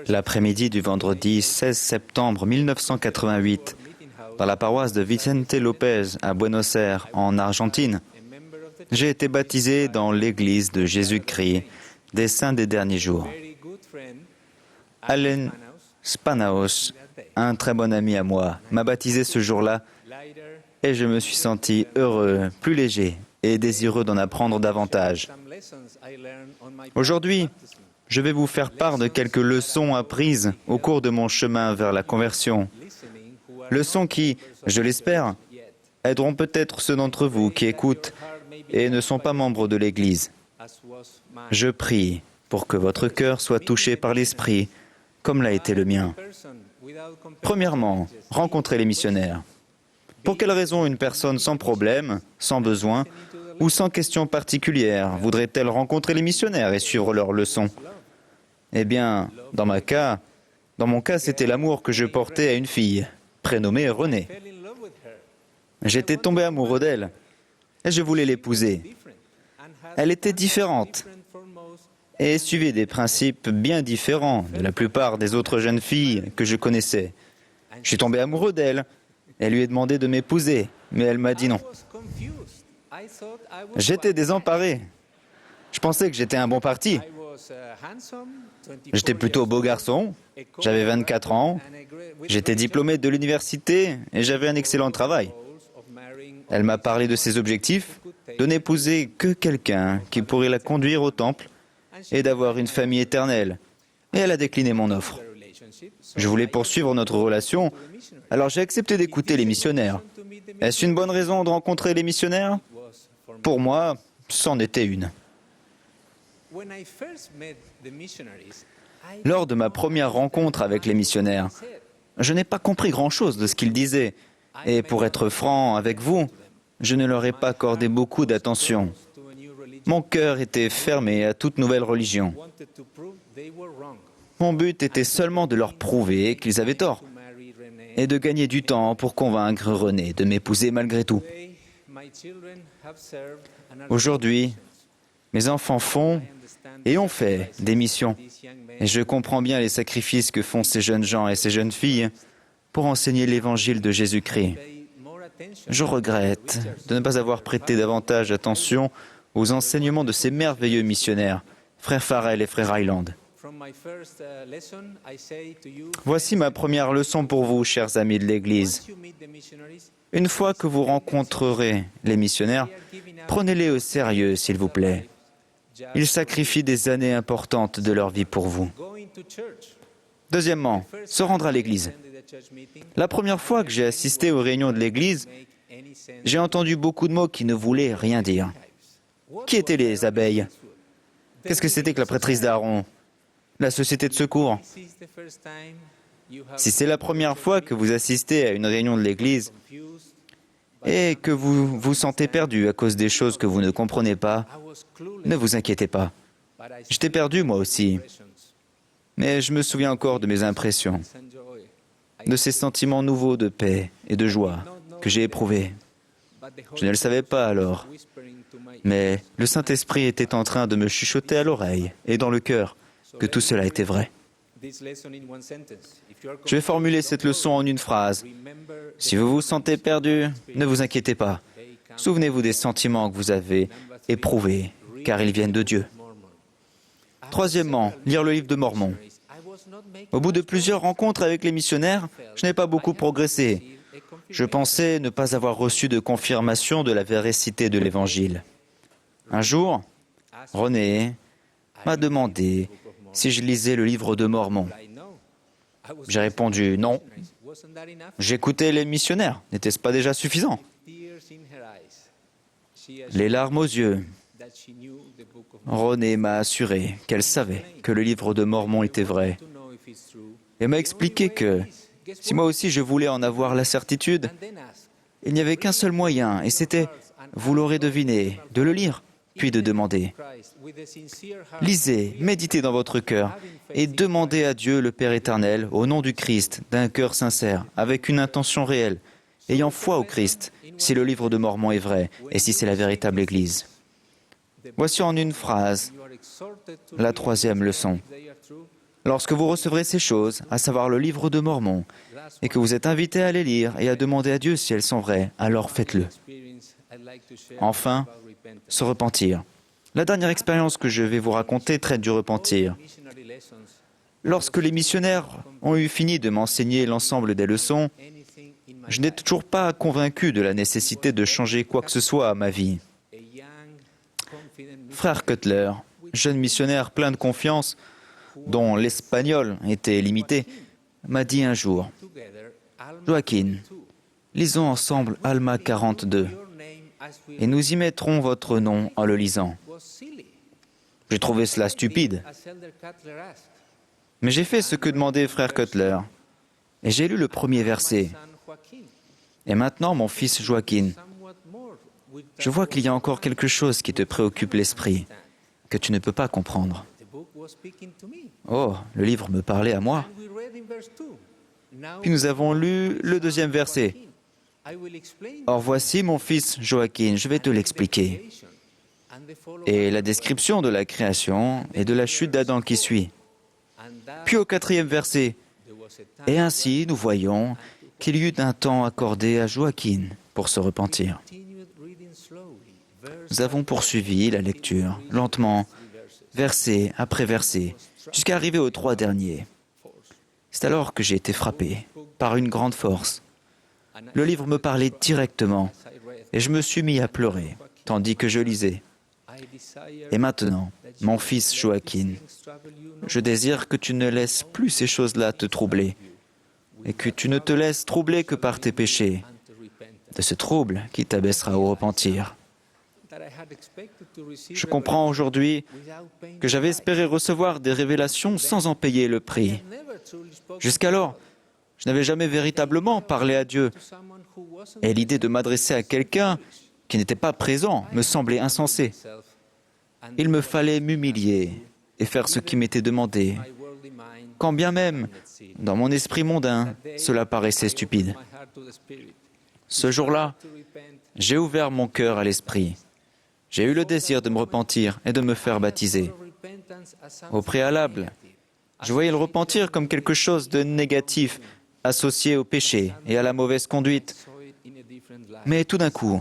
L'après-midi du vendredi 16 septembre 1988, dans la paroisse de Vicente López à Buenos Aires, en Argentine, j'ai été baptisé dans l'Église de Jésus-Christ des Saints des Derniers Jours. Allen Spanaos, un très bon ami à moi, m'a baptisé ce jour-là et je me suis senti heureux, plus léger et désireux d'en apprendre davantage. Aujourd'hui, je vais vous faire part de quelques leçons apprises au cours de mon chemin vers la conversion. Leçons qui, je l'espère, aideront peut-être ceux d'entre vous qui écoutent et ne sont pas membres de l'Église. Je prie pour que votre cœur soit touché par l'Esprit, comme l'a été le mien. Premièrement, rencontrez les missionnaires. Pour quelle raison une personne sans problème, sans besoin ou sans question particulière voudrait-elle rencontrer les missionnaires et suivre leurs leçons? Eh bien, dans mon cas, c'était l'amour que je portais à une fille, prénommée Renée. J'étais tombé amoureux d'elle et je voulais l'épouser. Elle était différente et suivait des principes bien différents de la plupart des autres jeunes filles que je connaissais. Je suis tombé amoureux d'elle et lui ai demandé de m'épouser, mais elle m'a dit non. J'étais désemparé. Je pensais que j'étais un bon parti. J'étais plutôt beau garçon, j'avais 24 ans, j'étais diplômé de l'université et j'avais un excellent travail. Elle m'a parlé de ses objectifs, de n'épouser que quelqu'un qui pourrait la conduire au temple et d'avoir une famille éternelle. Et elle a décliné mon offre. Je voulais poursuivre notre relation, alors j'ai accepté d'écouter les missionnaires. Est-ce une bonne raison de rencontrer les missionnaires? Pour moi, c'en était une. Lors de ma première rencontre avec les missionnaires, je n'ai pas compris grand-chose de ce qu'ils disaient. Et pour être franc avec vous, je ne leur ai pas accordé beaucoup d'attention. Mon cœur était fermé à toute nouvelle religion. Mon but était seulement de leur prouver qu'ils avaient tort et de gagner du temps pour convaincre Renée de m'épouser malgré tout. Aujourd'hui, mes enfants font et ont fait des missions. Et je comprends bien les sacrifices que font ces jeunes gens et ces jeunes filles pour enseigner l'évangile de Jésus-Christ. Je regrette de ne pas avoir prêté davantage attention aux enseignements de ces merveilleux missionnaires, frère Farrell et frère Highland. Voici ma première leçon pour vous, chers amis de l'Église. Une fois que vous rencontrerez les missionnaires, prenez-les au sérieux, s'il vous plaît. Ils sacrifient des années importantes de leur vie pour vous. Deuxièmement, se rendre à l'Église. La première fois que j'ai assisté aux réunions de l'Église, j'ai entendu beaucoup de mots qui ne voulaient rien dire. Qui étaient les abeilles? Qu'est-ce que c'était que la prêtrise d'Aaron? La société de secours? Si c'est la première fois que vous assistez à une réunion de l'Église et que vous vous sentez perdu à cause des choses que vous ne comprenez pas, ne vous inquiétez pas. J'étais perdu moi aussi. Mais je me souviens encore de mes impressions, de ces sentiments nouveaux de paix et de joie que j'ai éprouvés. Je ne le savais pas alors, mais le Saint-Esprit était en train de me chuchoter à l'oreille et dans le cœur que tout cela était vrai. Je vais formuler cette leçon en une phrase. Si vous vous sentez perdu, ne vous inquiétez pas. Souvenez-vous des sentiments que vous avez éprouvés, car ils viennent de Dieu. Troisièmement, lire le livre de Mormon. Au bout de plusieurs rencontres avec les missionnaires, je n'ai pas beaucoup progressé. Je pensais ne pas avoir reçu de confirmation de la véracité de l'Évangile. Un jour, Renée m'a demandé si je lisais le livre de Mormon. J'ai répondu non. J'écoutais les missionnaires. N'était-ce pas déjà suffisant? Les larmes aux yeux, Renée m'a assuré qu'elle savait que le livre de Mormon était vrai. Elle m'a expliqué que si moi aussi je voulais en avoir la certitude, il n'y avait qu'un seul moyen, et c'était, vous l'aurez deviné, de le lire, puis de demander. Lisez, méditez dans votre cœur, et demandez à Dieu le Père éternel, au nom du Christ, d'un cœur sincère, avec une intention réelle, ayant foi au Christ, si le livre de Mormon est vrai, et si c'est la véritable Église. Voici en une phrase la troisième leçon. Lorsque vous recevrez ces choses, à savoir le livre de Mormon, et que vous êtes invité à les lire et à demander à Dieu si elles sont vraies, alors faites-le. Enfin, se repentir. La dernière expérience que je vais vous raconter traite du repentir. Lorsque les missionnaires ont eu fini de m'enseigner l'ensemble des leçons, je n'étais toujours pas convaincu de la nécessité de changer quoi que ce soit à ma vie. Frère Cutler, jeune missionnaire plein de confiance, dont l'espagnol était limité, m'a dit un jour, « Joaquin, lisons ensemble Alma 42, et nous y mettrons votre nom en le lisant. » J'ai trouvé cela stupide. Mais j'ai fait ce que demandait frère Cutler, et j'ai lu le premier verset. Et maintenant, mon fils Joaquin, je vois qu'il y a encore quelque chose qui te préoccupe l'esprit, que tu ne peux pas comprendre. Oh, le livre me parlait à moi. Puis nous avons lu le deuxième verset. Or voici mon fils Joaquin, je vais te l'expliquer. Et la description de la création et de la chute d'Adam qui suit. Puis au quatrième verset, et ainsi nous voyons qu'il y eut un temps accordé à Joaquin pour se repentir. Nous avons poursuivi la lecture, lentement, verset après verset, jusqu'à arriver aux 3 derniers. C'est alors que j'ai été frappé par une grande force. Le livre me parlait directement et je me suis mis à pleurer, tandis que je lisais. Et maintenant, mon fils Joaquin, je désire que tu ne laisses plus ces choses-là te troubler et que tu ne te laisses troubler que par tes péchés, de ce trouble qui t'abaissera au repentir. Je comprends aujourd'hui que j'avais espéré recevoir des révélations sans en payer le prix. Jusqu'alors, je n'avais jamais véritablement parlé à Dieu. Et l'idée de m'adresser à quelqu'un qui n'était pas présent me semblait insensée. Il me fallait m'humilier et faire ce qui m'était demandé, quand bien même, dans mon esprit mondain, cela paraissait stupide. Ce jour-là, j'ai ouvert mon cœur à l'esprit. J'ai eu le désir de me repentir et de me faire baptiser. Au préalable, je voyais le repentir comme quelque chose de négatif, associé au péché et à la mauvaise conduite. Mais tout d'un coup,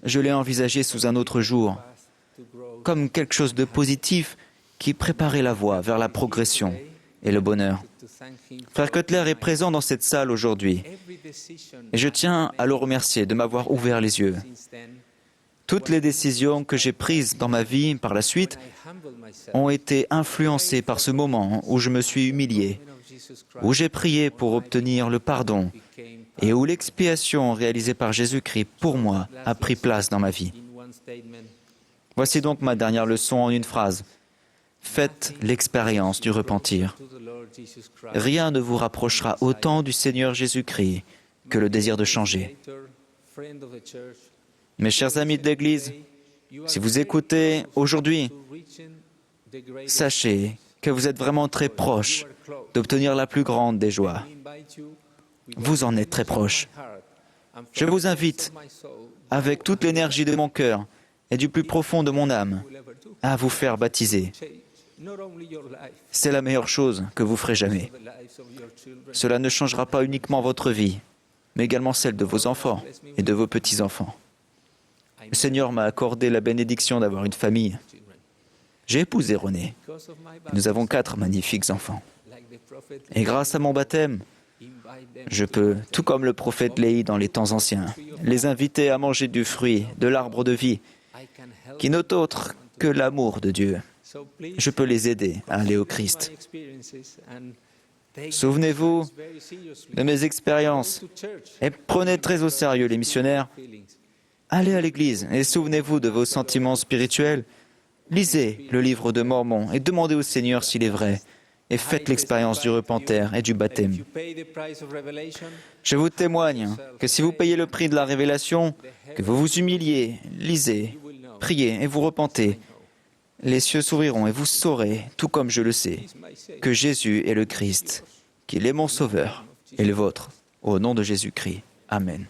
je l'ai envisagé sous un autre jour, comme quelque chose de positif qui préparait la voie vers la progression et le bonheur. Frère Cutler est présent dans cette salle aujourd'hui et je tiens à le remercier de m'avoir ouvert les yeux. Toutes les décisions que j'ai prises dans ma vie par la suite ont été influencées par ce moment où je me suis humilié, où j'ai prié pour obtenir le pardon et où l'expiation réalisée par Jésus-Christ pour moi a pris place dans ma vie. Voici donc ma dernière leçon en une phrase. Faites l'expérience du repentir. Rien ne vous rapprochera autant du Seigneur Jésus-Christ que le désir de changer. Mes chers amis de l'Église, si vous écoutez aujourd'hui, sachez que vous êtes vraiment très proche d'obtenir la plus grande des joies. Vous en êtes très proche. Je vous invite, avec toute l'énergie de mon cœur et du plus profond de mon âme, à vous faire baptiser. C'est la meilleure chose que vous ferez jamais. Cela ne changera pas uniquement votre vie, mais également celle de vos enfants et de vos petits-enfants. Le Seigneur m'a accordé la bénédiction d'avoir une famille. J'ai épousé René. Nous avons 4 magnifiques enfants. Et grâce à mon baptême, je peux, tout comme le prophète Léhi dans les temps anciens, les inviter à manger du fruit de l'arbre de vie, qui n'est autre que l'amour de Dieu. Je peux les aider à aller au Christ. Souvenez-vous de mes expériences et prenez très au sérieux les missionnaires. Allez à l'église et souvenez-vous de vos sentiments spirituels. Lisez le livre de Mormon et demandez au Seigneur s'il est vrai. Et faites l'expérience du repentir et du baptême. Je vous témoigne que si vous payez le prix de la révélation, que vous vous humiliez, lisez, priez et vous repentez, les cieux s'ouvriront et vous saurez, tout comme je le sais, que Jésus est le Christ, qu'il est mon Sauveur et le vôtre. Au nom de Jésus-Christ. Amen.